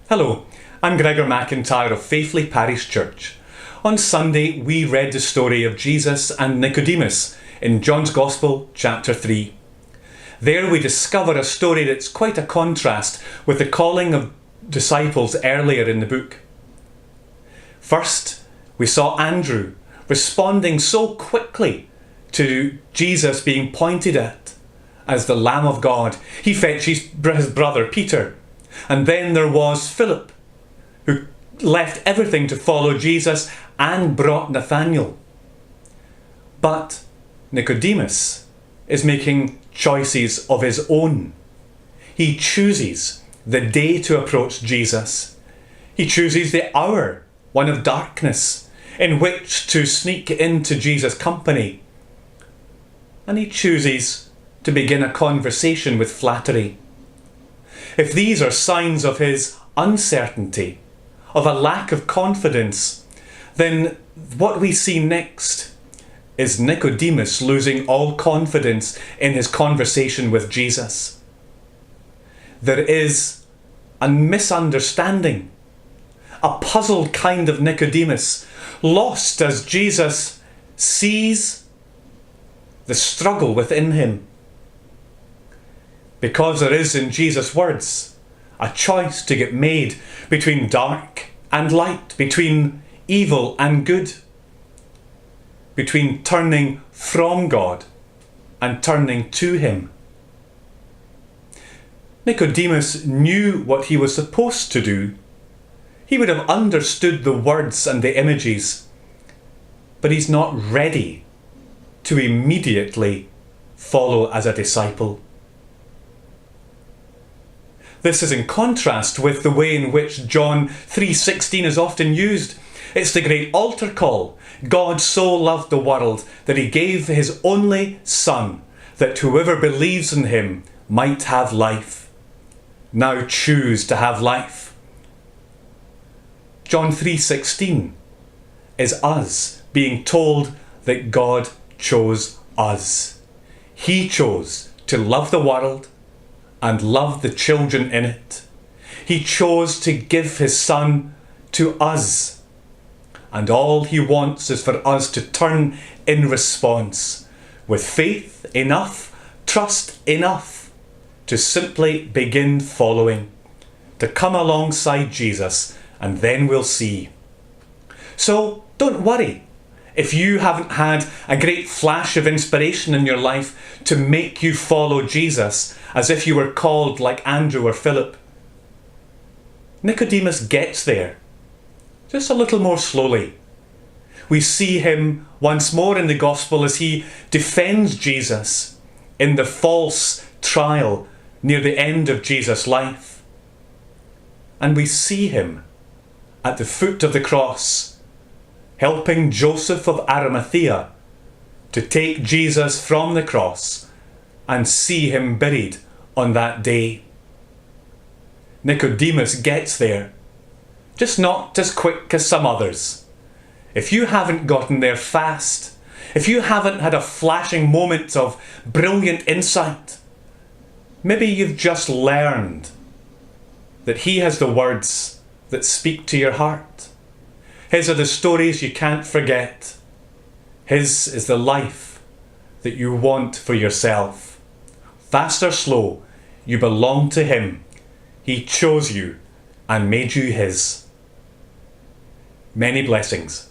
Hello, I'm Gregor McIntyre of Faithfully Parish Church. On Sunday, we read the story of Jesus and Nicodemus in John's Gospel, chapter 3. There we discover a story that's quite a contrast with the calling of disciples earlier in the book. First, we saw Andrew responding so quickly to Jesus being pointed at as the Lamb of God. He fetched his brother Peter. And then there was Philip, who left everything to follow Jesus and brought Nathanael. But Nicodemus is making choices of his own. He chooses the day to approach Jesus. He chooses the hour, one of darkness, in which to sneak into Jesus' company. And he chooses to begin a conversation with flattery. If these are signs of his uncertainty, of a lack of confidence, then what we see next is Nicodemus losing all confidence in his conversation with Jesus. There is a misunderstanding, a puzzled kind of Nicodemus, lost as Jesus sees the struggle within him. Because there is in Jesus' words a choice to get made between dark and light, between evil and good, between turning from God and turning to him. Nicodemus knew what he was supposed to do. He would have understood the words and the images, but he's not ready to immediately follow as a disciple. This is in contrast with the way in which John 3:16 is often used. It's the great altar call. God so loved the world that he gave his only Son, that whoever believes in him might have life. Now choose to have life. John 3:16 is us being told that God chose us. He chose to love the world and love the children in it. He chose to give his Son to us. And all he wants is for us to turn in response, with faith enough, trust enough, to simply begin following, to come alongside Jesus, and then we'll see. So don't worry if you haven't had a great flash of inspiration in your life to make you follow Jesus as if you were called like Andrew or Philip. Nicodemus gets there, just a little more slowly. We see him once more in the Gospel as he defends Jesus in the false trial near the end of Jesus' life. And we see him at the foot of the cross, helping Joseph of Arimathea to take Jesus from the cross and see him buried on that day. Nicodemus gets there, just not as quick as some others. If you haven't gotten there fast, if you haven't had a flashing moment of brilliant insight, maybe you've just learned that he has the words that speak to your heart. His are the stories you can't forget. His is the life that you want for yourself. Fast or slow, you belong to him. He chose you and made you his. Many blessings.